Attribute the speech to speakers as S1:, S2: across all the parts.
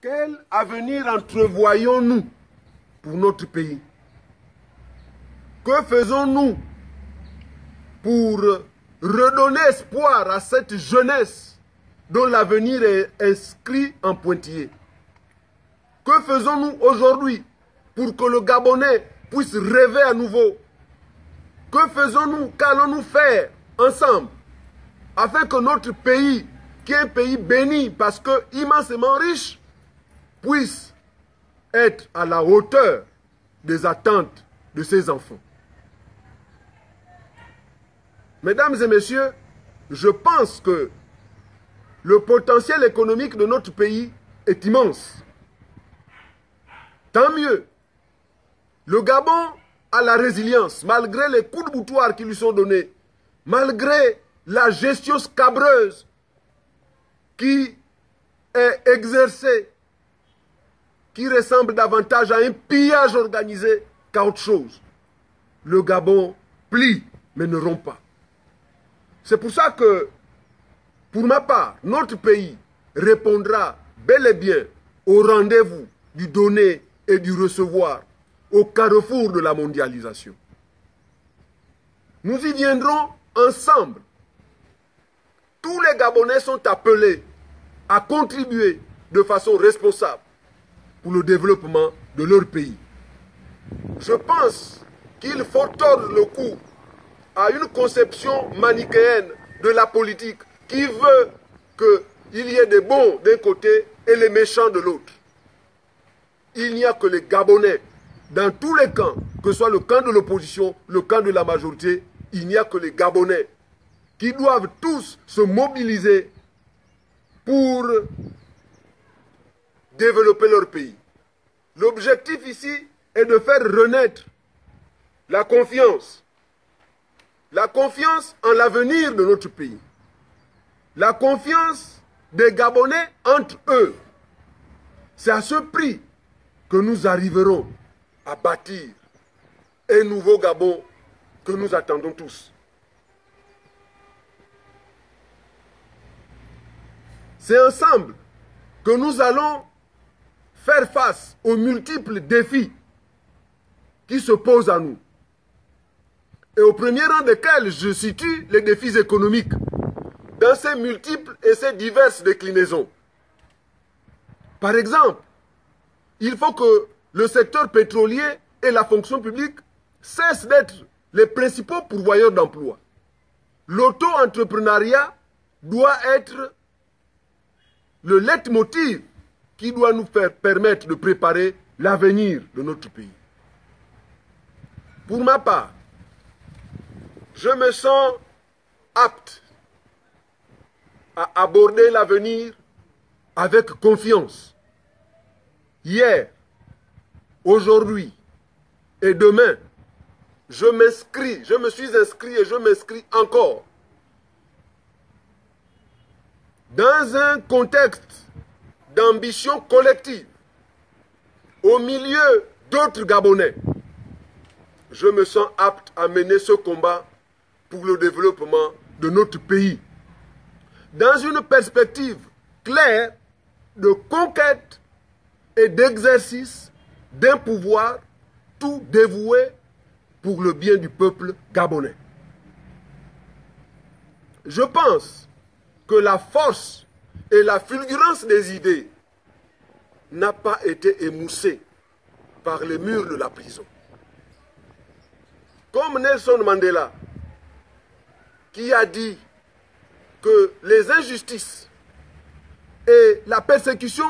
S1: Quel avenir entrevoyons-nous pour notre pays? Que faisons-nous pour redonner espoir à cette jeunesse dont l'avenir est inscrit en pointillé? Que faisons-nous aujourd'hui pour que le Gabonais puisse rêver à nouveau? Que faisons-nous, qu'allons-nous faire ensemble afin que notre pays, qui est un pays béni parce que immensément riche, puisse être à la hauteur des attentes de ses enfants? Mesdames et messieurs, je pense que le potentiel économique de notre pays est immense. Tant mieux. Le Gabon a la résilience, malgré les coups de boutoir qui lui sont donnés, malgré la gestion scabreuse qui est exercée, qui ressemble davantage à un pillage organisé qu'à autre chose. Le Gabon plie, mais ne rompt pas. C'est pour ça que, pour ma part, notre pays répondra bel et bien au rendez-vous du donner et du recevoir au carrefour de la mondialisation. Nous y viendrons ensemble. Tous les Gabonais sont appelés à contribuer de façon responsable pour le développement de leur pays. Je pense qu'il faut tordre le cou à une conception manichéenne de la politique qui veut qu'il y ait des bons d'un côté et les méchants de l'autre. Il n'y a que les Gabonais. Dans tous les camps, que ce soit le camp de l'opposition, le camp de la majorité, il n'y a que les Gabonais qui doivent tous se mobiliser pour développer leur pays. L'objectif ici est de faire renaître la confiance en l'avenir de notre pays, la confiance des Gabonais entre eux. C'est à ce prix que nous arriverons à bâtir un nouveau Gabon que nous attendons tous. C'est ensemble que nous allons faire face aux multiples défis qui se posent à nous. Et au premier rang desquels je situe les défis économiques, dans ces multiples et ces diverses déclinaisons. Par exemple, il faut que le secteur pétrolier et la fonction publique cessent d'être les principaux pourvoyeurs d'emplois. L'auto-entrepreneuriat doit être le leitmotiv qui doit nous permettre de préparer l'avenir de notre pays. Pour ma part, je me sens apte à aborder l'avenir avec confiance. Hier, aujourd'hui et demain, je me suis inscrit et je m'inscris encore dans un contexte d'ambition collective au milieu d'autres Gabonais. Je me sens apte à mener ce combat pour le développement de notre pays dans une perspective claire de conquête et d'exercice d'un pouvoir tout dévoué pour le bien du peuple gabonais. Je pense que la force et la fulgurance des idées n'a pas été émoussée par les murs de la prison. Comme Nelson Mandela, qui a dit que les injustices et la persécution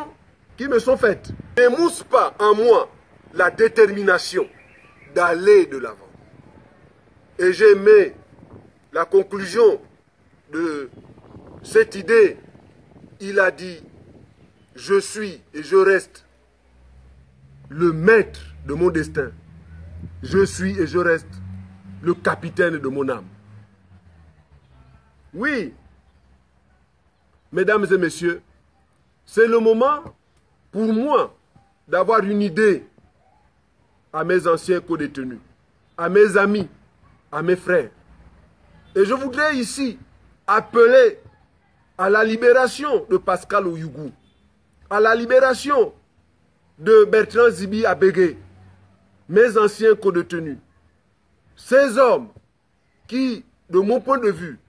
S1: qui me sont faites n'émoussent pas en moi la détermination d'aller de l'avant. Et j'ai aimé la conclusion de cette idée. Il a dit, je suis et je reste le maître de mon destin. Je suis et je reste le capitaine de mon âme. Oui, mesdames et messieurs, c'est le moment pour moi d'avoir une idée à mes anciens co-détenus, à mes amis, à mes frères. Et je voudrais ici appeler à la libération de Pascal Oyougou à la libération de Bertrand Zibi Abégué, mes anciens co-détenus, ces hommes qui, de mon point de vue,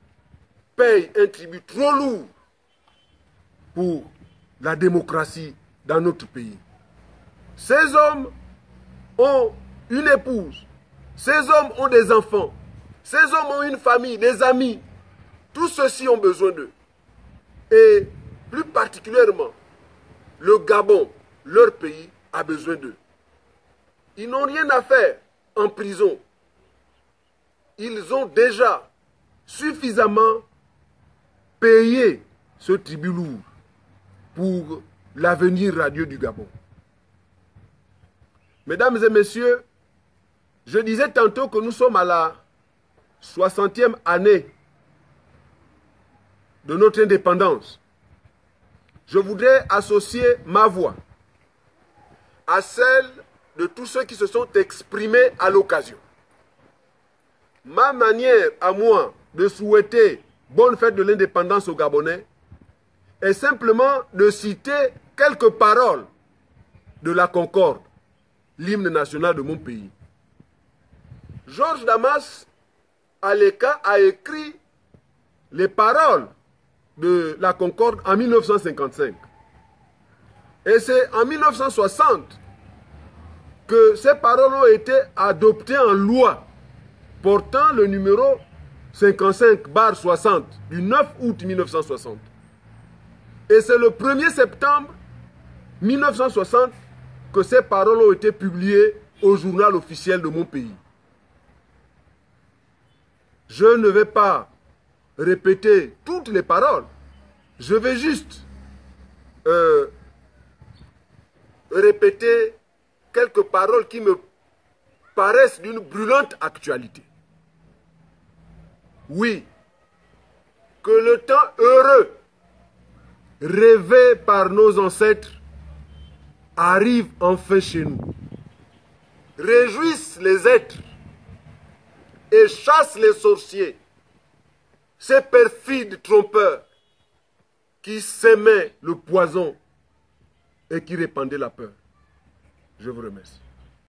S1: payent un tribut trop lourd pour la démocratie dans notre pays. Ces hommes ont une épouse, ces hommes ont des enfants, ces hommes ont une famille, des amis. Tous ceux-ci ont besoin d'eux. Et plus particulièrement, le Gabon, leur pays, a besoin d'eux. Ils n'ont rien à faire en prison. Ils ont déjà suffisamment payé ce tribut lourd pour l'avenir radieux du Gabon. Mesdames et messieurs, je disais tantôt que nous sommes à la 60e année de notre indépendance. Je voudrais associer ma voix à celle de tous ceux qui se sont exprimés à l'occasion. Ma manière à moi de souhaiter bonne fête de l'indépendance aux Gabonais est simplement de citer quelques paroles de la Concorde, l'hymne national de mon pays. Georges Damas Aleka a écrit les paroles de la Concorde en 1955. Et c'est en 1960 que ces paroles ont été adoptées en loi portant le numéro 55/60 du 9 août 1960. Et c'est le 1er septembre 1960 que ces paroles ont été publiées au journal officiel de mon pays. Je ne vais pas répéter toutes les paroles. Je vais juste répéter quelques paroles qui me paraissent d'une brûlante actualité. Oui, que le temps heureux rêvé par nos ancêtres arrive enfin chez nous. Réjouissent les êtres et chassent les sorciers, ces perfides trompeurs qui sèmaient le poison et qui répandaient la peur. Je vous remercie.